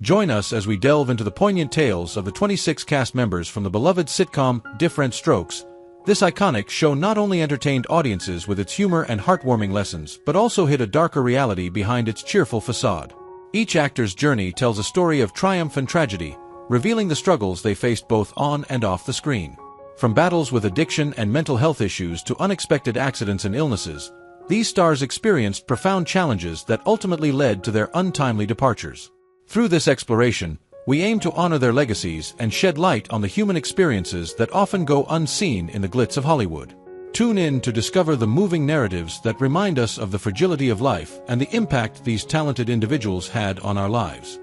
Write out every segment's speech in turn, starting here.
Join us as we delve into the poignant tales of the 26 cast members from the beloved sitcom Diff'rent Strokes. This iconic show not only entertained audiences with its humor and heartwarming lessons, but also hid a darker reality behind its cheerful facade. Each actor's journey tells a story of triumph and tragedy, revealing the struggles they faced both on and off the screen. From battles with addiction and mental health issues to unexpected accidents and illnesses, these stars experienced profound challenges that ultimately led to their untimely departures. Through this exploration, we aim to honor their legacies and shed light on the human experiences that often go unseen in the glitz of Hollywood. Tune in to discover the moving narratives that remind us of the fragility of life and the impact these talented individuals had on our lives.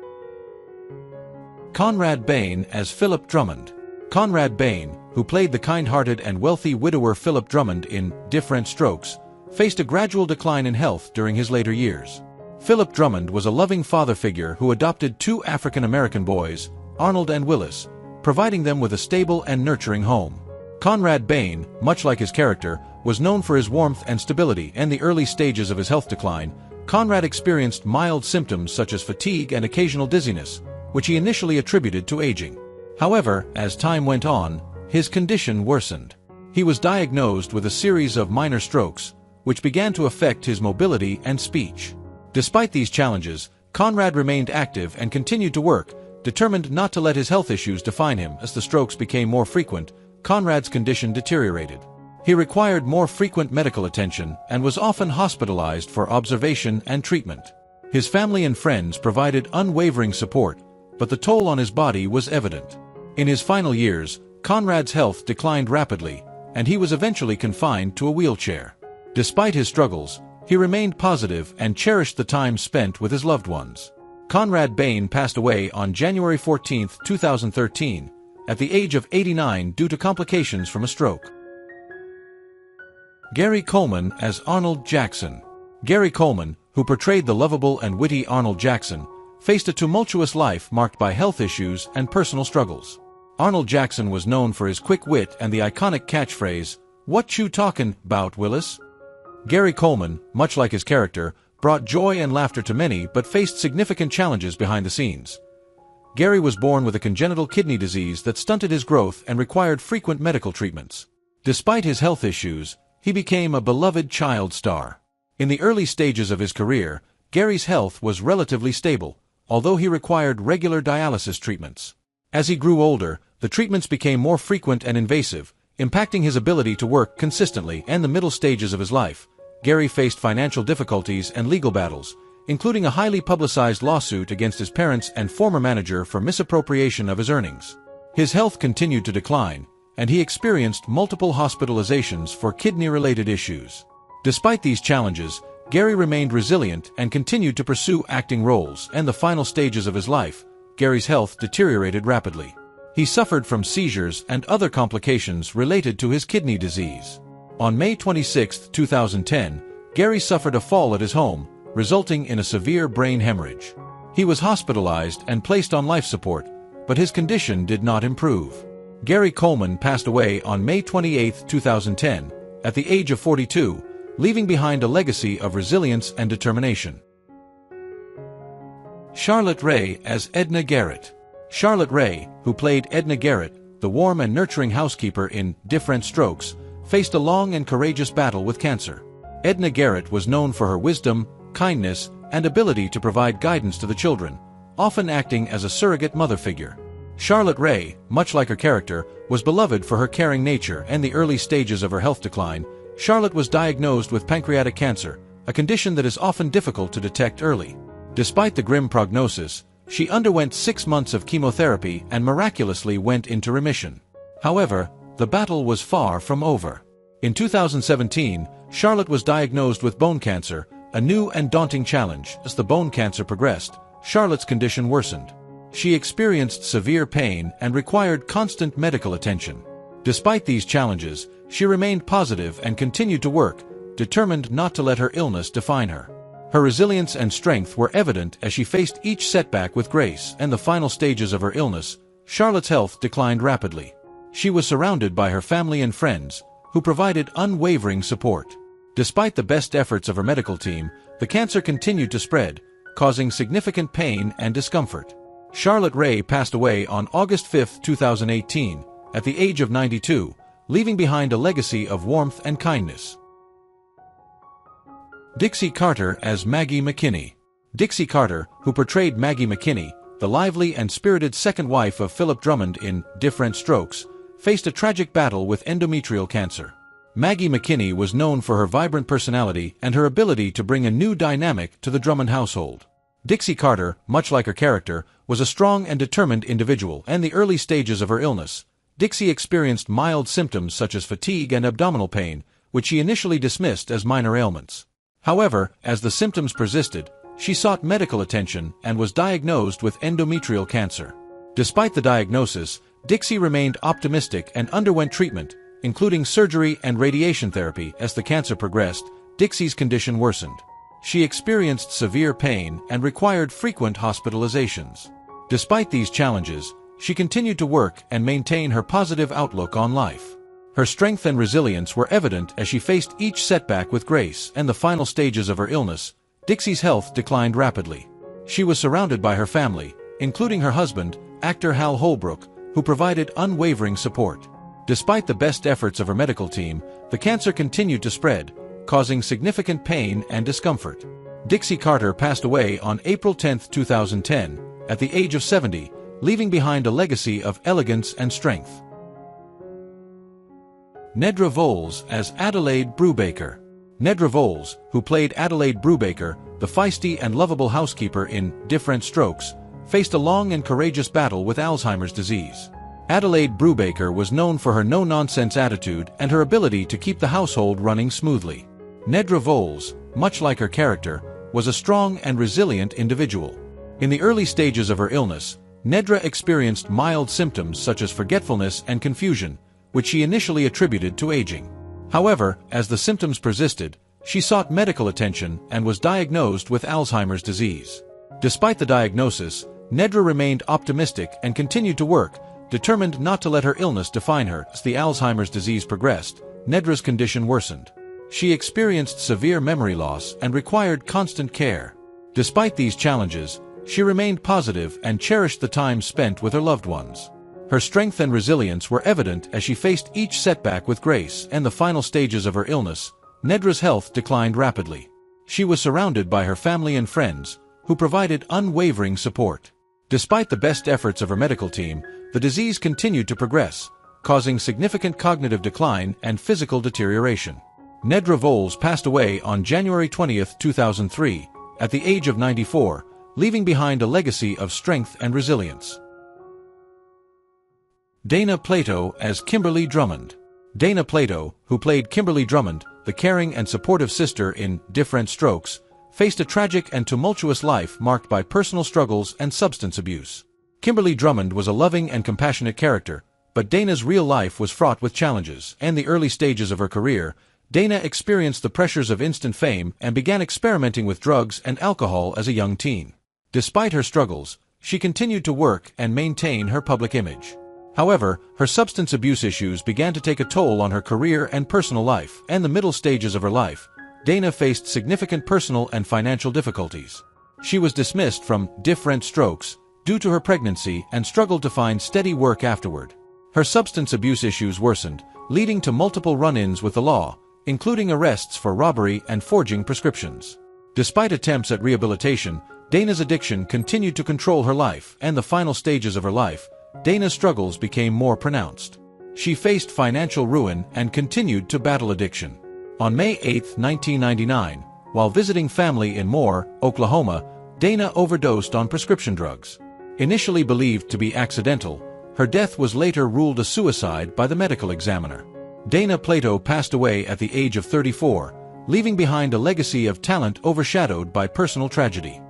Conrad Bane as Philip Drummond. Conrad Bane, who played the kind-hearted and wealthy widower Philip Drummond in Diff'rent Strokes, faced a gradual decline in health during his later years. Philip Drummond was a loving father figure who adopted two African-American boys, Arnold and Willis, providing them with a stable and nurturing home. Conrad Bane, much like his character, was known for his warmth and stability. In the early stages of his health decline, Conrad experienced mild symptoms such as fatigue and occasional dizziness, which he initially attributed to aging. However, as time went on, his condition worsened. He was diagnosed with a series of minor strokes, which began to affect his mobility and speech. Despite these challenges, Conrad remained active and continued to work, determined not to let his health issues define him. As the strokes became more frequent, Conrad's condition deteriorated. He required more frequent medical attention and was often hospitalized for observation and treatment. His family and friends provided unwavering support, but the toll on his body was evident. In his final years, Conrad's health declined rapidly, and he was eventually confined to a wheelchair. Despite his struggles, he remained positive and cherished the time spent with his loved ones. Conrad Bane passed away on January 14, 2013, at the age of 89 due to complications from a stroke. Gary Coleman as Arnold Jackson. Gary Coleman, who portrayed the lovable and witty Arnold Jackson, faced a tumultuous life marked by health issues and personal struggles. Arnold Jackson was known for his quick wit and the iconic catchphrase, "What you talkin' 'bout, Willis?" Gary Coleman, much like his character, brought joy and laughter to many but faced significant challenges behind the scenes. Gary was born with a congenital kidney disease that stunted his growth and required frequent medical treatments. Despite his health issues, he became a beloved child star. In the early stages of his career, Gary's health was relatively stable, although he required regular dialysis treatments. As he grew older, the treatments became more frequent and invasive, impacting his ability to work consistently. In the middle stages of his life, Gary faced financial difficulties and legal battles, including a highly publicized lawsuit against his parents and former manager for misappropriation of his earnings. His health continued to decline, and he experienced multiple hospitalizations for kidney-related issues. Despite these challenges, Gary remained resilient and continued to pursue acting roles. In the final stages of his life, Gary's health deteriorated rapidly. He suffered from seizures and other complications related to his kidney disease. On May 26, 2010, Gary suffered a fall at his home, resulting in a severe brain hemorrhage. He was hospitalized and placed on life support, but his condition did not improve. Gary Coleman passed away on May 28, 2010, at the age of 42, leaving behind a legacy of resilience and determination. Charlotte Rae as Edna Garrett. Charlotte Rae, who played Edna Garrett, the warm and nurturing housekeeper in Diff'rent Strokes, faced a long and courageous battle with cancer. Edna Garrett was known for her wisdom, kindness, and ability to provide guidance to the children, often acting as a surrogate mother figure. Charlotte Rae, much like her character, was beloved for her caring nature. In the early stages of her health decline, Charlotte was diagnosed with pancreatic cancer, a condition that is often difficult to detect early. Despite the grim prognosis, she underwent 6 months of chemotherapy and miraculously went into remission. However, the battle was far from over. In 2017, Charlotte was diagnosed with bone cancer, a new and daunting challenge. As the bone cancer progressed, Charlotte's condition worsened. She experienced severe pain and required constant medical attention. Despite these challenges, she remained positive and continued to work, determined not to let her illness define her. Her resilience and strength were evident as she faced each setback with grace. In the final stages of her illness, Charlotte's health declined rapidly. She was surrounded by her family and friends, who provided unwavering support. Despite the best efforts of her medical team, the cancer continued to spread, causing significant pain and discomfort. Charlotte Ray passed away on August 5, 2018, at the age of 92, leaving behind a legacy of warmth and kindness. Dixie Carter as Maggie Mckin. Dixie Carter, who portrayed Maggie Mckin, the lively and spirited second wife of Philip Drummond in Diff'rent Strokes, faced a tragic battle with endometrial cancer. Maggie Mckin was known for her vibrant personality and her ability to bring a new dynamic to the Drummond household. Dixie Carter, much like her character, was a strong and determined individual, and in the early stages of her illness, Dixie experienced mild symptoms such as fatigue and abdominal pain, which she initially dismissed as minor ailments. However, as the symptoms persisted, she sought medical attention and was diagnosed with endometrial cancer. Despite the diagnosis, Dixie remained optimistic and underwent treatment, including surgery and radiation therapy. As the cancer progressed, Dixie's condition worsened. She experienced severe pain and required frequent hospitalizations. Despite these challenges, she continued to work and maintain her positive outlook on life. Her strength and resilience were evident as she faced each setback with grace, and the final stages of her illness, Dixie's health declined rapidly. She was surrounded by her family, including her husband, actor Hal Holbrook, who provided unwavering support. Despite the best efforts of her medical team, the cancer continued to spread, causing significant pain and discomfort. Dixie Carter passed away on April 10, 2010, at the age of 70, leaving behind a legacy of elegance and strength. Nedra Voles as Adelaide Brewbaker. Nedra Voles, who played Adelaide Brewbaker, the feisty and lovable housekeeper in Diff'rent Strokes, faced a long and courageous battle with Alzheimer's disease. Adelaide Brewbaker was known for her no-nonsense attitude and her ability to keep the household running smoothly. Nedra Voles, much like her character, was a strong and resilient individual. In the early stages of her illness, Nedra experienced mild symptoms such as forgetfulness and confusion, which she initially attributed to aging. However, as the symptoms persisted, she sought medical attention and was diagnosed with Alzheimer's disease. Despite the diagnosis, Nedra remained optimistic and continued to work, determined not to let her illness define her. As the Alzheimer's disease progressed, Nedra's condition worsened. She experienced severe memory loss and required constant care. Despite these challenges, she remained positive and cherished the time spent with her loved ones. Her strength and resilience were evident as she faced each setback with grace, and the final stages of her illness, Nedra's health declined rapidly. She was surrounded by her family and friends, who provided unwavering support. Despite the best efforts of her medical team, the disease continued to progress, causing significant cognitive decline and physical deterioration. Nedra Voles passed away on January 20, 2003, at the age of 94, leaving behind a legacy of strength and resilience. Dana Plato as Kimberly Drummond. Dana Plato, who played Kimberly Drummond, the caring and supportive sister in Diff'rent Strokes, faced a tragic and tumultuous life marked by personal struggles and substance abuse. Kimberly Drummond was a loving and compassionate character, but Dana's real life was fraught with challenges. In the early stages of her career, Dana experienced the pressures of instant fame and began experimenting with drugs and alcohol as a young teen. Despite her struggles, she continued to work and maintain her public image. However, her substance abuse issues began to take a toll on her career and personal life, and in the middle stages of her life, Dana faced significant personal and financial difficulties. She was dismissed from Diff'rent Strokes due to her pregnancy and struggled to find steady work afterward. Her substance abuse issues worsened, leading to multiple run-ins with the law, including arrests for robbery and forging prescriptions. Despite attempts at rehabilitation, Dana's addiction continued to control her life, and in the final stages of her life, Dana's struggles became more pronounced. She faced financial ruin and continued to battle addiction. On May 8, 1999, while visiting family in Moore, Oklahoma, Dana overdosed on prescription drugs. Initially believed to be accidental, her death was later ruled a suicide by the medical examiner. Dana Plato passed away at the age of 34, leaving behind a legacy of talent overshadowed by personal tragedy.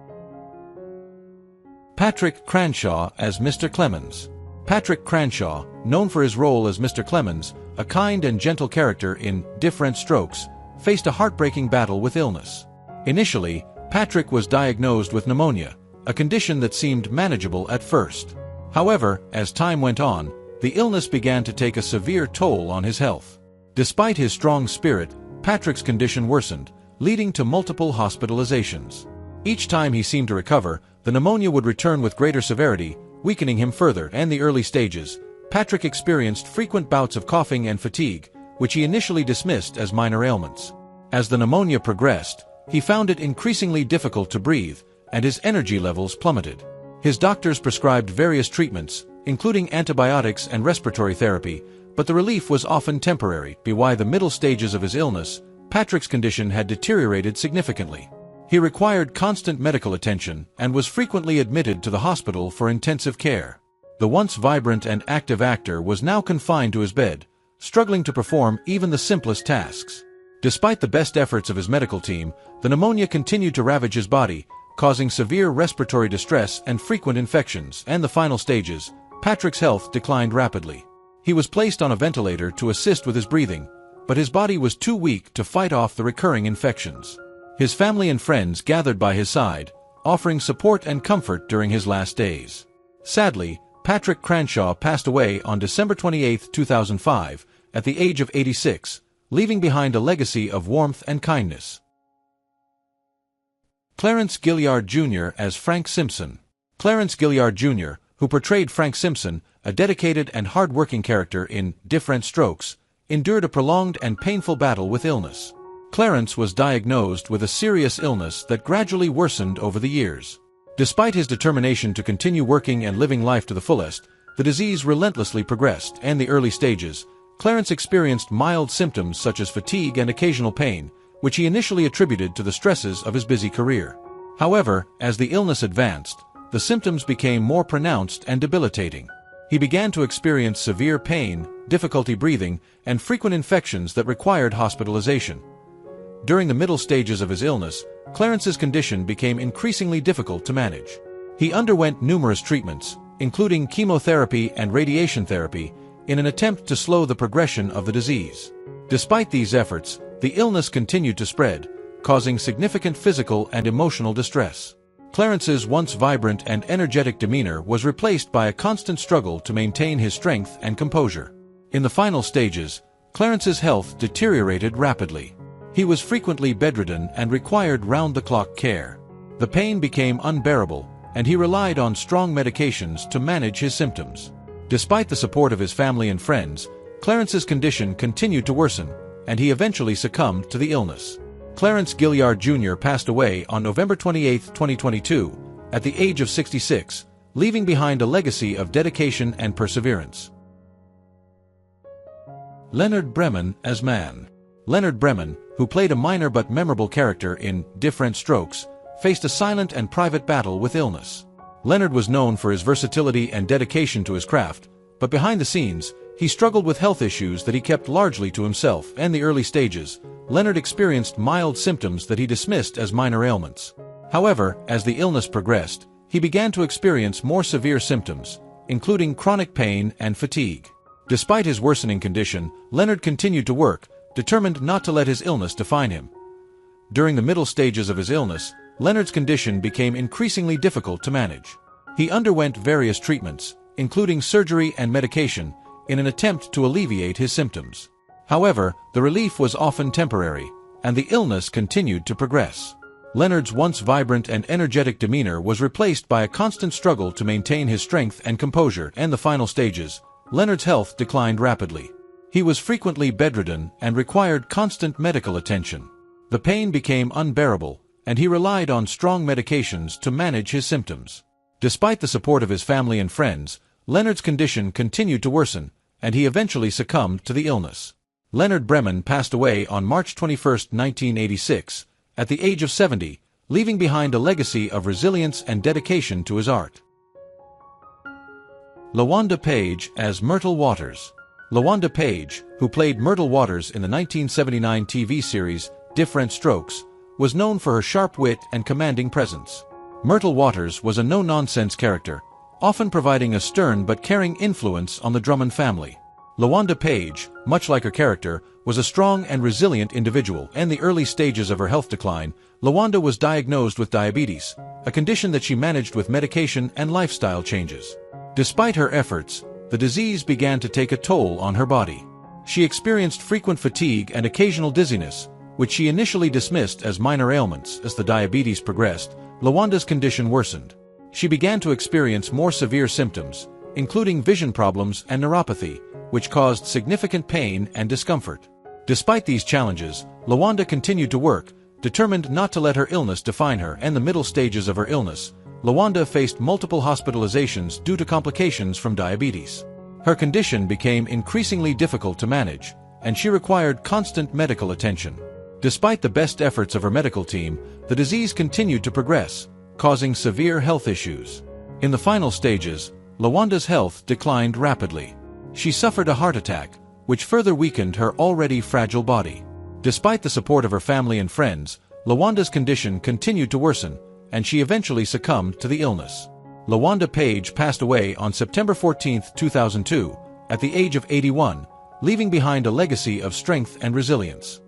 Patrick Cranshaw as Mr. Clemens. Patrick Cranshaw, known for his role as Mr. Clemens, a kind and gentle character in Diff'rent Strokes, faced a heartbreaking battle with illness. Initially, Patrick was diagnosed with pneumonia, a condition that seemed manageable at first. However, as time went on, the illness began to take a severe toll on his health. Despite his strong spirit, Patrick's condition worsened, leading to multiple hospitalizations. Each time he seemed to recover, the pneumonia would return with greater severity, weakening him further. In the early stages, Patrick experienced frequent bouts of coughing and fatigue, which he initially dismissed as minor ailments. As the pneumonia progressed, he found it increasingly difficult to breathe, and his energy levels plummeted. His doctors prescribed various treatments, including antibiotics and respiratory therapy, but the relief was often temporary. By the middle stages of his illness, Patrick's condition had deteriorated significantly. He required constant medical attention and was frequently admitted to the hospital for intensive care. The once vibrant and active actor was now confined to his bed, struggling to perform even the simplest tasks. Despite the best efforts of his medical team, the pneumonia continued to ravage his body, causing severe respiratory distress and frequent infections. And the final stages, Patrick's health declined rapidly. He was placed on a ventilator to assist with his breathing, but his body was too weak to fight off the recurring infections. His family and friends gathered by his side, offering support and comfort during his last days. Sadly, Patrick Cranshaw passed away on December 28, 2005, at the age of 86, leaving behind a legacy of warmth and kindness. Clarence Gilliard Jr. as Frank Simpson. Clarence Gilliard Jr., who portrayed Frank Simpson, a dedicated and hard-working character in Diff'rent Strokes, endured a prolonged and painful battle with illness. Clarence was diagnosed with a serious illness that gradually worsened over the years. Despite his determination to continue working and living life to the fullest, the disease relentlessly progressed. In the early stages, Clarence experienced mild symptoms such as fatigue and occasional pain, which he initially attributed to the stresses of his busy career. However, as the illness advanced, the symptoms became more pronounced and debilitating. He began to experience severe pain, difficulty breathing, and frequent infections that required hospitalization. During the middle stages of his illness, Clarence's condition became increasingly difficult to manage. He underwent numerous treatments, including chemotherapy and radiation therapy, in an attempt to slow the progression of the disease. Despite these efforts, the illness continued to spread, causing significant physical and emotional distress. Clarence's once vibrant and energetic demeanor was replaced by a constant struggle to maintain his strength and composure. In the final stages, Clarence's health deteriorated rapidly. He was frequently bedridden and required round-the-clock care. The pain became unbearable, and he relied on strong medications to manage his symptoms. Despite the support of his family and friends, Clarence's condition continued to worsen, and he eventually succumbed to the illness. Clarence Gilliard Jr. passed away on November 28, 2022, at the age of 66, leaving behind a legacy of dedication and perseverance. Leonard Breman as Man. Leonard Breman, who played a minor but memorable character in Diff'rent Strokes, faced a silent and private battle with illness. Leonard was known for his versatility and dedication to his craft, but behind the scenes, he struggled with health issues that he kept largely to himself. In the early stages, Leonard experienced mild symptoms that he dismissed as minor ailments. However, as the illness progressed, he began to experience more severe symptoms, including chronic pain and fatigue. Despite his worsening condition, Leonard continued to work, determined not to let his illness define him. During the middle stages of his illness, Leonard's condition became increasingly difficult to manage. He underwent various treatments, including surgery and medication, in an attempt to alleviate his symptoms. However, the relief was often temporary, and the illness continued to progress. Leonard's once vibrant and energetic demeanor was replaced by a constant struggle to maintain his strength and composure. In the final stages, Leonard's health declined rapidly. He was frequently bedridden and required constant medical attention. The pain became unbearable, and he relied on strong medications to manage his symptoms. Despite the support of his family and friends, Leonard's condition continued to worsen, and he eventually succumbed to the illness. Leonard Breman passed away on March 21, 1986, at the age of 70, leaving behind a legacy of resilience and dedication to his art. LaWanda Page as Myrtle Waters. LaWanda Page, who played Myrtle Waters in the 1979 TV series Diff'rent Strokes, was known for her sharp wit and commanding presence. Myrtle Waters was a no-nonsense character, often providing a stern but caring influence on the Drummond family. LaWanda Page, much like her character, was a strong and resilient individual. In the early stages of her health decline, LaWanda was diagnosed with diabetes, a condition that she managed with medication and lifestyle changes. Despite her efforts, the disease began to take a toll on her body. She experienced frequent fatigue and occasional dizziness, which she initially dismissed as minor ailments. As the diabetes progressed, LaWanda's condition worsened. She began to experience more severe symptoms, including vision problems and neuropathy, which caused significant pain and discomfort. Despite these challenges, LaWanda continued to work, determined not to let her illness define her. In the middle stages of her illness, LaWanda faced multiple hospitalizations due to complications from diabetes. Her condition became increasingly difficult to manage, and she required constant medical attention. Despite the best efforts of her medical team, the disease continued to progress, causing severe health issues. In the final stages, LaWanda's health declined rapidly. She suffered a heart attack, which further weakened her already fragile body. Despite the support of her family and friends, LaWanda's condition continued to worsen, and she eventually succumbed to the illness. LaWanda Page passed away on September 14, 2002, at the age of 81, leaving behind a legacy of strength and resilience.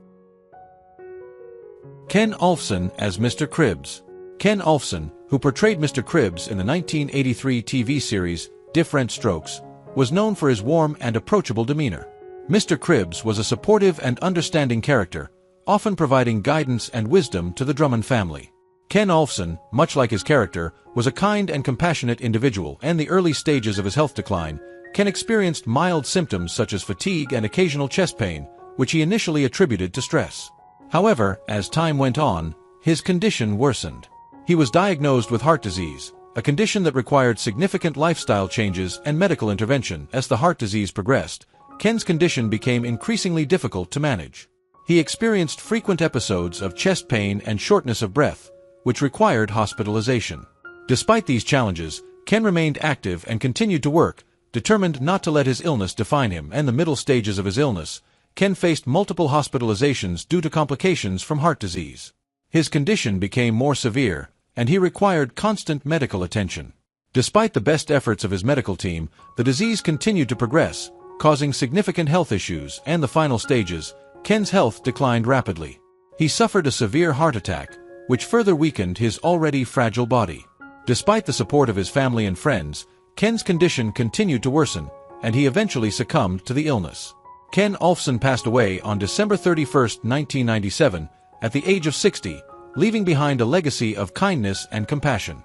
Ken Olfsson as Mr. Cribbs. Ken Olfsson, who portrayed Mr. Cribbs in the 1983 TV series Diff'rent Strokes, was known for his warm and approachable demeanor. Mr. Cribbs was a supportive and understanding character, often providing guidance and wisdom to the Drummond family. Ken Olfsson, much like his character, was a kind and compassionate individual. In the early stages of his health decline, Ken experienced mild symptoms such as fatigue and occasional chest pain, which he initially attributed to stress. However, as time went on, his condition worsened. He was diagnosed with heart disease, a condition that required significant lifestyle changes and medical intervention. As the heart disease progressed, Ken's condition became increasingly difficult to manage. He experienced frequent episodes of chest pain and shortness of breath, which required hospitalization. Despite these challenges, Ken remained active and continued to work, determined not to let his illness define him. In the middle stages of his illness, Ken faced multiple hospitalizations due to complications from heart disease. His condition became more severe, and he required constant medical attention. Despite the best efforts of his medical team, the disease continued to progress, causing significant health issues. In the final stages, Ken's health declined rapidly. He suffered a severe heart attack, which further weakened his already fragile body. Despite the support of his family and friends, Ken's condition continued to worsen, and he eventually succumbed to the illness. Ken Olfsson passed away on December 31, 1997, at the age of 60, leaving behind a legacy of kindness and compassion.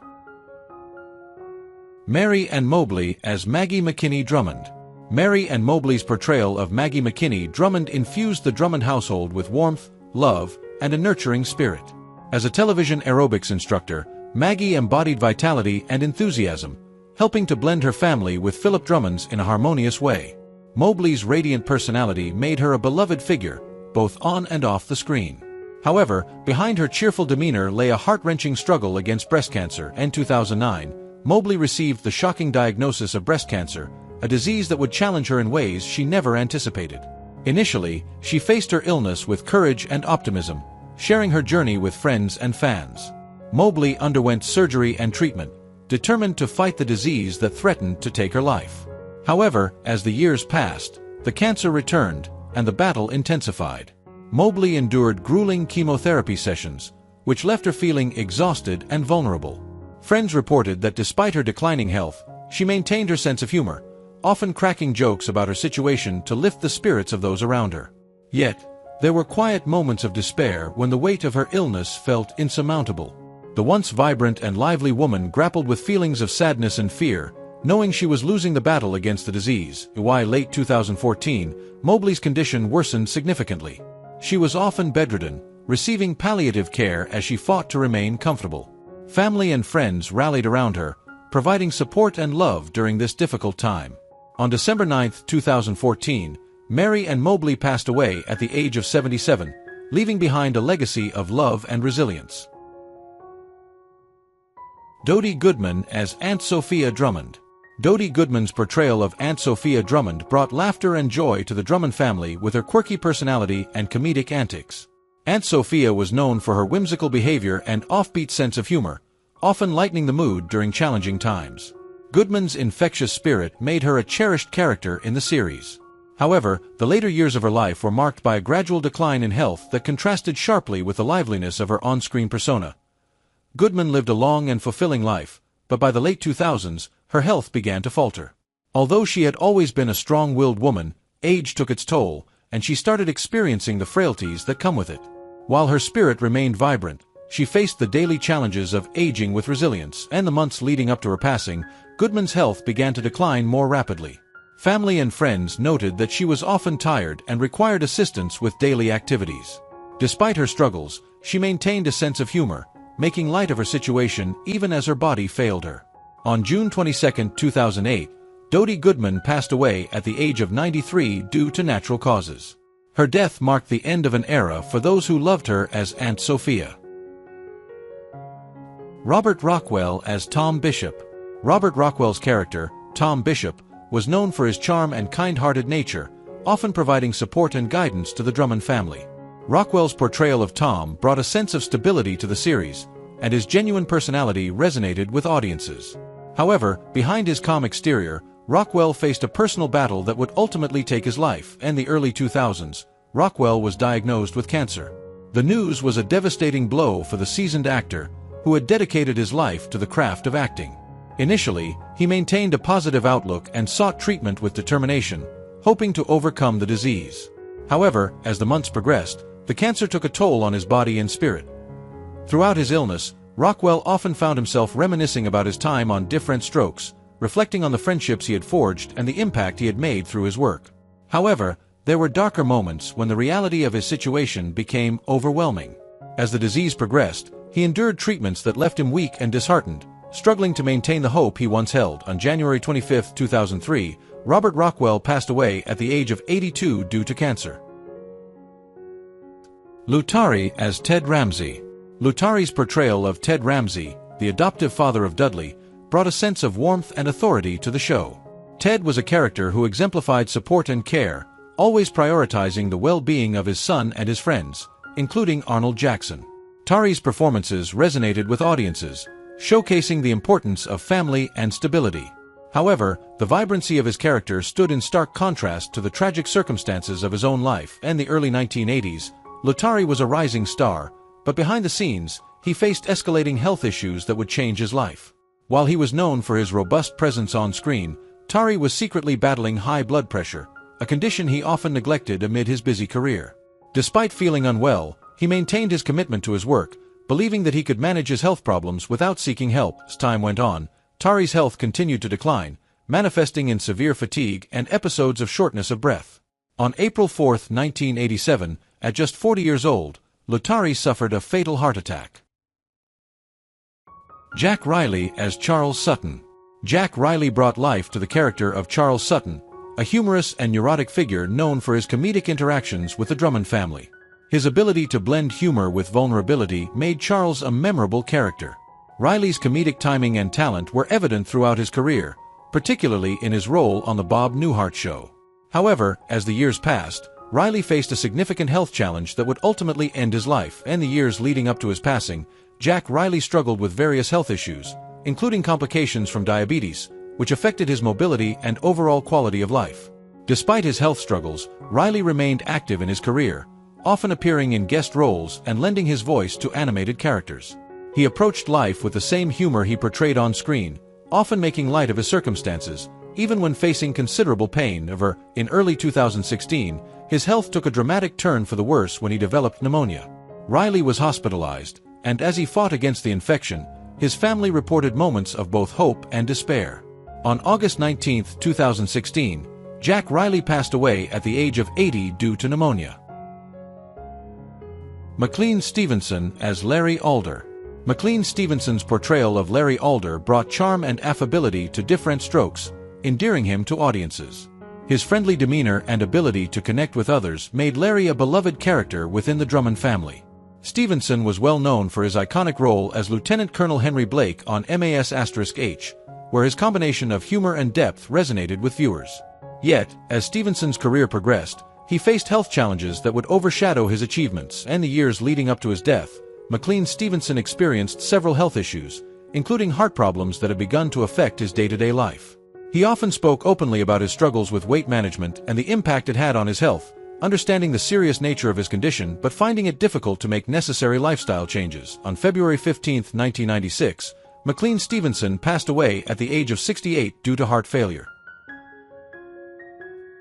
Mary and Mobley as Maggie Mckin Drummond. Mary and Mobley's portrayal of Maggie Mckin Drummond infused the Drummond household with warmth, love, and a nurturing spirit. As a television aerobics instructor, Maggie embodied vitality and enthusiasm, helping to blend her family with Philip Drummond's in a harmonious way. Mobley's radiant personality made her a beloved figure, both on and off the screen. However, behind her cheerful demeanor lay a heart-wrenching struggle against breast cancer. In 2009, Mobley received the shocking diagnosis of breast cancer, a disease that would challenge her in ways she never anticipated. Initially, she faced her illness with courage and optimism, sharing her journey with friends and fans. Mobley underwent surgery and treatment, determined to fight the disease that threatened to take her life. However, as the years passed, the cancer returned, and the battle intensified. Mobley endured grueling chemotherapy sessions, which left her feeling exhausted and vulnerable. Friends reported that despite her declining health, she maintained her sense of humor, often cracking jokes about her situation to lift the spirits of those around her. Yet, there were quiet moments of despair when the weight of her illness felt insurmountable. The once vibrant and lively woman grappled with feelings of sadness and fear, knowing she was losing the battle against the disease. By late 2014, Mobley's condition worsened significantly. She was often bedridden, receiving palliative care as she fought to remain comfortable. Family and friends rallied around her, providing support and love during this difficult time. On December 9, 2014, Mary and Mobley passed away at the age of 77, leaving behind a legacy of love and resilience. Dodie Goodman as Aunt Sophia Drummond. Dodie Goodman's portrayal of Aunt Sophia Drummond brought laughter and joy to the Drummond family with her quirky personality and comedic antics. Aunt Sophia was known for her whimsical behavior and offbeat sense of humor, often lightening the mood during challenging times. Goodman's infectious spirit made her a cherished character in the series. However, the later years of her life were marked by a gradual decline in health that contrasted sharply with the liveliness of her on-screen persona. Goodman lived a long and fulfilling life, but by the late 2000s, her health began to falter. Although she had always been a strong-willed woman, age took its toll, and she started experiencing the frailties that come with it. While her spirit remained vibrant, She faced the daily challenges of aging with resilience, and the months leading up to her passing, Goodman's health began to decline more rapidly. Family and friends noted that she was often tired and required assistance with daily activities. Despite her struggles, she maintained a sense of humor, making light of her situation even as her body failed her. On June 22, 2008, Dodie Goodman passed away at the age of 93 due to natural causes. Her death marked the end of an era for those who loved her as Aunt Sophia. Robert Rockwell as Tom Bishop. Robert Rockwell's character, Tom Bishop, was known for his charm and kind-hearted nature, often providing support and guidance to the Drummond family. Rockwell's portrayal of Tom brought a sense of stability to the series, and his genuine personality resonated with audiences. However, behind his calm exterior, Rockwell faced a personal battle that would ultimately take his life. In the early 2000s, Rockwell was diagnosed with cancer. The news was a devastating blow for the seasoned actor, who had dedicated his life to the craft of acting. Initially, he maintained a positive outlook and sought treatment with determination, hoping to overcome the disease. However, as the months progressed, the cancer took a toll on his body and spirit. Throughout his illness, Rockwell often found himself reminiscing about his time on Diff'rent Strokes, reflecting on the friendships he had forged and the impact he had made through his work. However, there were darker moments when the reality of his situation became overwhelming. As the disease progressed, he endured treatments that left him weak and disheartened, struggling to maintain the hope he once held. On January 25, 2003, Robert Rockwell passed away at the age of 82 due to cancer. Lutari as Ted Ramsey. Lutari's portrayal of Ted Ramsey, the adoptive father of Dudley, brought a sense of warmth and authority to the show. Ted was a character who exemplified support and care, always prioritizing the well-being of his son and his friends, including Arnold Jackson. Tari's performances resonated with audiences, showcasing the importance of family and stability. However, the vibrancy of his character stood in stark contrast to the tragic circumstances of his own life. In the early 1980s, Lutari was a rising star, but behind the scenes, he faced escalating health issues that would change his life. While he was known for his robust presence on screen, Tari was secretly battling high blood pressure, a condition he often neglected amid his busy career. Despite feeling unwell, he maintained his commitment to his work, believing that he could manage his health problems without seeking help. As time went on, Tari's health continued to decline, manifesting in severe fatigue and episodes of shortness of breath. On April 4, 1987, at just 40 years old, Lutari suffered a fatal heart attack. Jack Riley as Charles Sutton. Jack Riley brought life to the character of Charles Sutton, a humorous and neurotic figure known for his comedic interactions with the Drummond family. His ability to blend humor with vulnerability made Charles a memorable character. Riley's comedic timing and talent were evident throughout his career, particularly in his role on The Bob Newhart Show. However, as the years passed, Riley faced a significant health challenge that would ultimately end his life. In the years leading up to his passing, Jack Riley struggled with various health issues, including complications from diabetes, which affected his mobility and overall quality of life. Despite his health struggles, Riley remained active in his career, often appearing in guest roles and lending his voice to animated characters. He approached life with the same humor he portrayed on screen, often making light of his circumstances, even when facing considerable pain. In early 2016, his health took a dramatic turn for the worse when he developed pneumonia. Riley was hospitalized, and as he fought against the infection, his family reported moments of both hope and despair. On August 19, 2016, Jack Riley passed away at the age of 80 due to pneumonia. Mckin Stevenson as Larry Alder. Mckin Stevenson's portrayal of Larry Alder brought charm and affability to Diff'rent Strokes, endearing him to audiences. His friendly demeanor and ability to connect with others made Larry a beloved character within the Drummond family. Stevenson was well known for his iconic role as Lieutenant Colonel Henry Blake on MAS*H, where his combination of humor and depth resonated with viewers. Yet, as Stevenson's career progressed, he faced health challenges that would overshadow his achievements. In the years leading up to his death, Mckin Stevenson experienced several health issues, including heart problems that had begun to affect his day-to-day life. He often spoke openly about his struggles with weight management and the impact it had on his health, understanding the serious nature of his condition but finding it difficult to make necessary lifestyle changes. On February 15, 1996, Mckin Stevenson passed away at the age of 68 due to heart failure.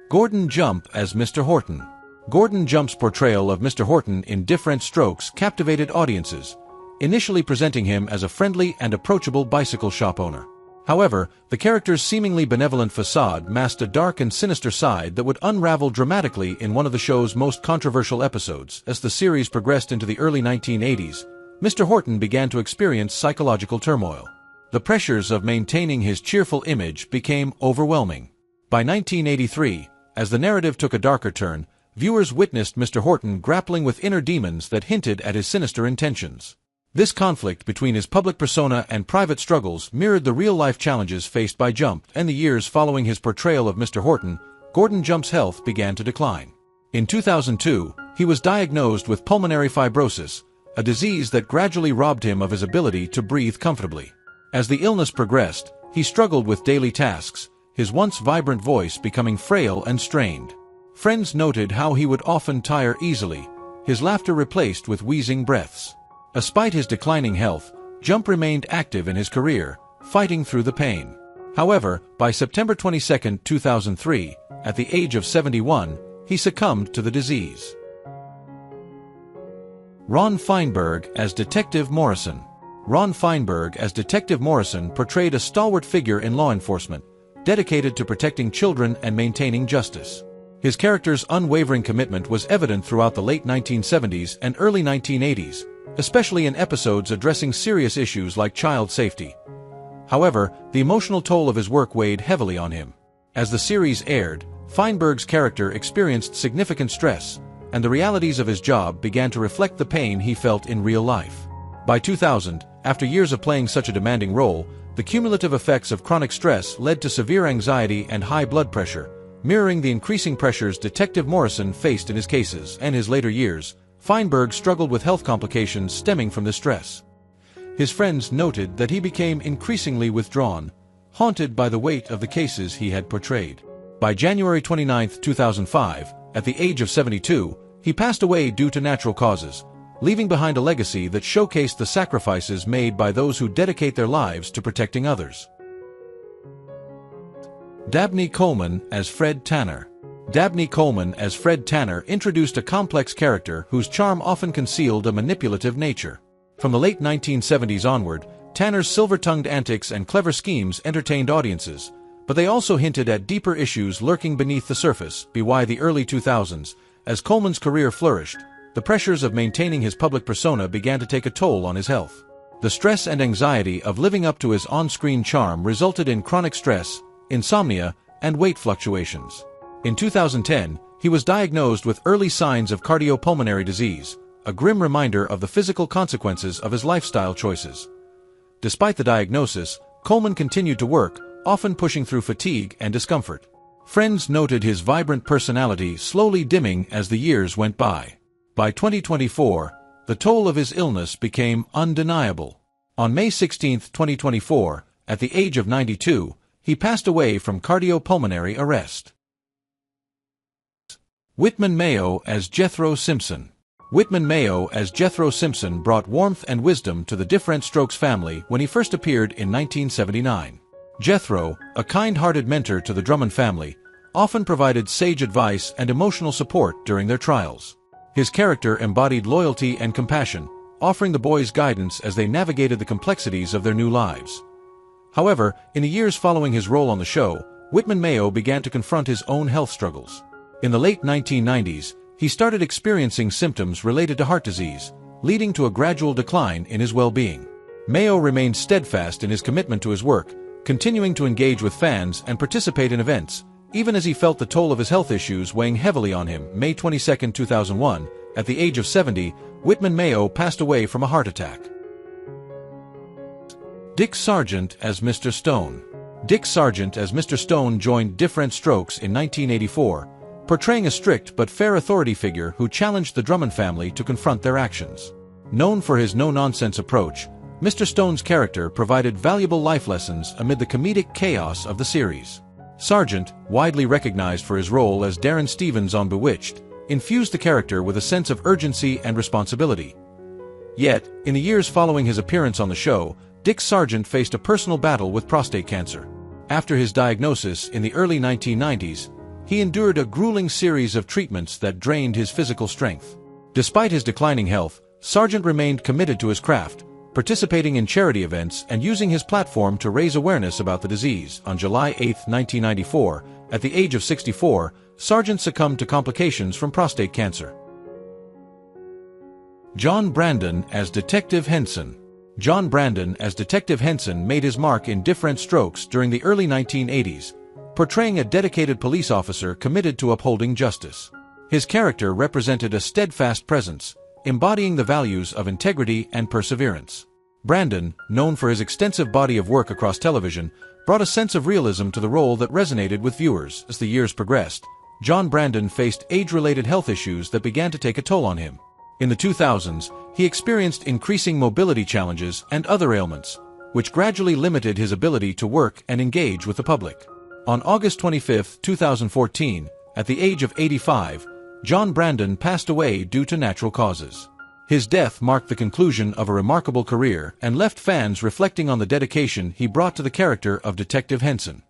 Gordon Jump as Mr. Horton. Gordon Jump's portrayal of Mr. Horton in Diff'rent Strokes captivated audiences, initially presenting him as a friendly and approachable bicycle shop owner. However, the character's seemingly benevolent facade masked a dark and sinister side that would unravel dramatically in one of the show's most controversial episodes. As the series progressed into the early 1980s, Mr. Horton began to experience psychological turmoil. The pressures of maintaining his cheerful image became overwhelming. By 1983, as the narrative took a darker turn, viewers witnessed Mr. Horton grappling with inner demons that hinted at his sinister intentions. This conflict between his public persona and private struggles mirrored the real-life challenges faced by Jump, and the years following his portrayal of Mr. Horton, Gordon Jump's health began to decline. In 2002, he was diagnosed with pulmonary fibrosis, a disease that gradually robbed him of his ability to breathe comfortably. As the illness progressed, he struggled with daily tasks, his once vibrant voice becoming frail and strained. Friends noted how he would often tire easily, his laughter replaced with wheezing breaths. Despite his declining health, Jump remained active in his career, fighting through the pain. However, by September 22, 2003, at the age of 71, he succumbed to the disease. Ron Feinberg as Detective Morrison. Ron Feinberg as Detective Morrison portrayed a stalwart figure in law enforcement, dedicated to protecting children and maintaining justice. His character's unwavering commitment was evident throughout the late 1970s and early 1980s, especially in episodes addressing serious issues like child safety. However, the emotional toll of his work weighed heavily on him. As the series aired, Feinberg's character experienced significant stress, and the realities of his job began to reflect the pain he felt in real life. By 2000, after years of playing such a demanding role, the cumulative effects of chronic stress led to severe anxiety and high blood pressure, mirroring the increasing pressures Detective Morrison faced in his cases. And his later years, Feinberg struggled with health complications stemming from this stress. His friends noted that he became increasingly withdrawn, haunted by the weight of the cases he had portrayed. By January 29, 2005, at the age of 72, he passed away due to natural causes, leaving behind a legacy that showcased the sacrifices made by those who dedicate their lives to protecting others. Dabney Coleman as Fred Tanner. Dabney Coleman as Fred Tanner introduced a complex character whose charm often concealed a manipulative nature. From the late 1970s onward, Tanner's silver-tongued antics and clever schemes entertained audiences, but they also hinted at deeper issues lurking beneath the surface. By the early 2000s, as Coleman's career flourished, the pressures of maintaining his public persona began to take a toll on his health. The stress and anxiety of living up to his on-screen charm resulted in chronic stress, insomnia, and weight fluctuations. In 2010, he was diagnosed with early signs of cardiopulmonary disease, a grim reminder of the physical consequences of his lifestyle choices. Despite the diagnosis, Coleman continued to work, often pushing through fatigue and discomfort. Friends noted his vibrant personality slowly dimming as the years went by. By 2024, the toll of his illness became undeniable. On May 16, 2024, at the age of 92, he passed away from cardiopulmonary arrest. Whitman Mayo as Jethro Simpson. Whitman Mayo as Jethro Simpson brought warmth and wisdom to the Diff'rent Strokes family when he first appeared in 1979. Jethro, a kind-hearted mentor to the Drummond family, often provided sage advice and emotional support during their trials. His character embodied loyalty and compassion, offering the boys guidance as they navigated the complexities of their new lives. However, in the years following his role on the show, Whitman Mayo began to confront his own health struggles. In the late 1990s, he started experiencing symptoms related to heart disease, leading to a gradual decline in his well-being. Mayo remained steadfast in his commitment to his work, continuing to engage with fans and participate in events, even as he felt the toll of his health issues weighing heavily on him. May 22, 2001, at the age of 70, Whitman Mayo passed away from a heart attack. Dick Sargent as Mr. Stone. Dick Sargent as Mr. Stone joined Diff'rent Strokes in 1984, portraying a strict but fair authority figure who challenged the Drummond family to confront their actions. Known for his no-nonsense approach, Mr. Stone's character provided valuable life lessons amid the comedic chaos of the series. Sargent, widely recognized for his role as Darren Stevens on Bewitched, infused the character with a sense of urgency and responsibility. Yet, in the years following his appearance on the show, Dick Sargent faced a personal battle with prostate cancer. After his diagnosis in the early 1990s, he endured a grueling series of treatments that drained his physical strength. Despite his declining health, Sargent remained committed to his craft, participating in charity events and using his platform to raise awareness about the disease. On July 8, 1994, at the age of 64, Sargent succumbed to complications from prostate cancer. John Brandon as Detective Henson. John Brandon as Detective Henson made his mark in Diff'rent Strokes during the early 1980s, portraying a dedicated police officer committed to upholding justice. His character represented a steadfast presence, embodying the values of integrity and perseverance. Brandon, known for his extensive body of work across television, brought a sense of realism to the role that resonated with viewers. As the years progressed, John Brandon faced age-related health issues that began to take a toll on him. In the 2000s, he experienced increasing mobility challenges and other ailments, which gradually limited his ability to work and engage with the public. On August 25, 2014, at the age of 85, John Brandon passed away due to natural causes. His death marked the conclusion of a remarkable career and left fans reflecting on the dedication he brought to the character of Detective Henson.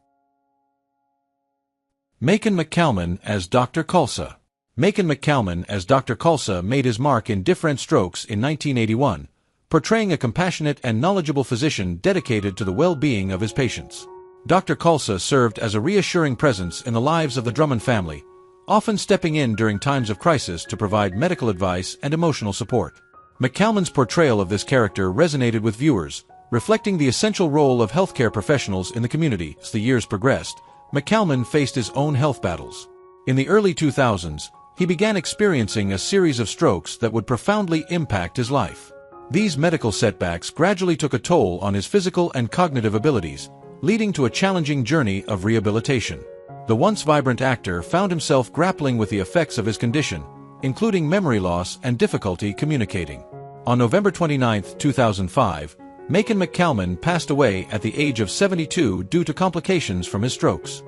Mckin as Dr KSA. Mckin as Dr KSA made his mark in Diff'rent Strokes in 1981, portraying a compassionate and knowledgeable physician dedicated to the well-being of his patients. Dr KSA served as a reassuring presence in the lives of the Drummond family, often stepping in during times of crisis to provide medical advice and emotional support. McCalman's portrayal of this character resonated with viewers, reflecting the essential role of healthcare professionals in the community. As the years progressed, McCalman faced his own health battles. In the early 2000s, he began experiencing a series of strokes that would profoundly impact his life. These medical setbacks gradually took a toll on his physical and cognitive abilities, leading to a challenging journey of rehabilitation. The once vibrant actor found himself grappling with the effects of his condition, including memory loss and difficulty communicating. On November 29, 2005, McCalman passed away at the age of 72 due to complications from his strokes.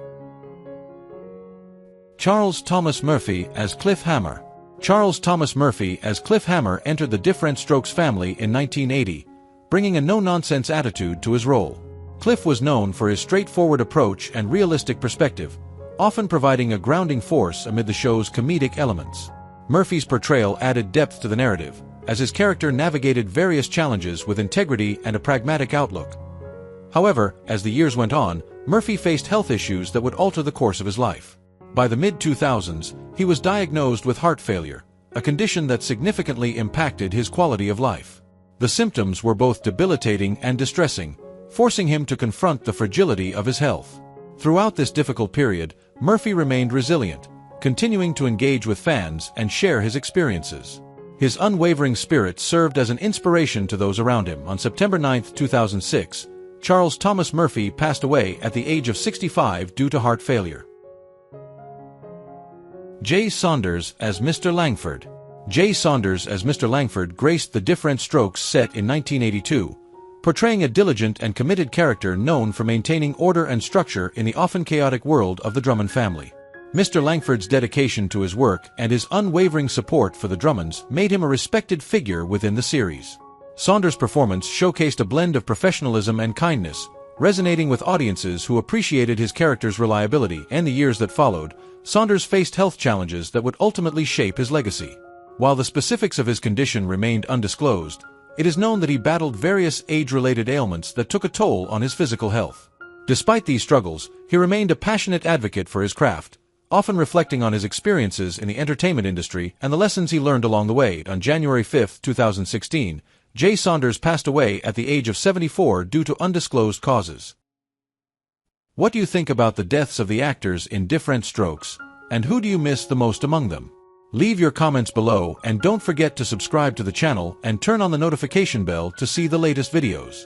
Charles Thomas Murphy as Cliff Hammer. Charles Thomas Murphy as Cliff Hammer entered the Diff'rent Strokes family in 1980, bringing a no-nonsense attitude to his role. Cliff was known for his straightforward approach and realistic perspective, often providing a grounding force amid the show's comedic elements. Murphy's portrayal added depth to the narrative, as his character navigated various challenges with integrity and a pragmatic outlook. However, as the years went on, Murphy faced health issues that would alter the course of his life. By the mid-2000s, he was diagnosed with heart failure, a condition that significantly impacted his quality of life. The symptoms were both debilitating and distressing, forcing him to confront the fragility of his health. Throughout this difficult period, Murphy remained resilient, continuing to engage with fans and share his experiences. His unwavering spirit served as an inspiration to those around him. On September 9, 2006, Charles Thomas Murphy passed away at the age of 65 due to heart failure. Jay Saunders as Mr Langford. Jay Saunders as Mr Langford graced the Diff'rent Strokes set in 1982, portraying a diligent and committed character known for maintaining order and structure in the often chaotic world of the Drummond family. Mr Langford's dedication to his work and his unwavering support for the Drummonds made him a respected figure within the series. Saunders' performance showcased a blend of professionalism and kindness, resonating with audiences who appreciated his character's reliability. In the years that followed, Saunders faced health challenges that would ultimately shape his legacy. While the specifics of his condition remained undisclosed, it is known that he battled various age-related ailments that took a toll on his physical health. Despite these struggles, he remained a passionate advocate for his craft, often reflecting on his experiences in the entertainment industry and the lessons he learned along the way. On January 5, 2016, Jay Saunders passed away at the age of 74 due to undisclosed causes. What do you think about the deaths of the actors in Diff'rent Strokes, and who do you miss the most among them? Leave your comments below and don't forget to subscribe to the channel and turn on the notification bell to see the latest videos.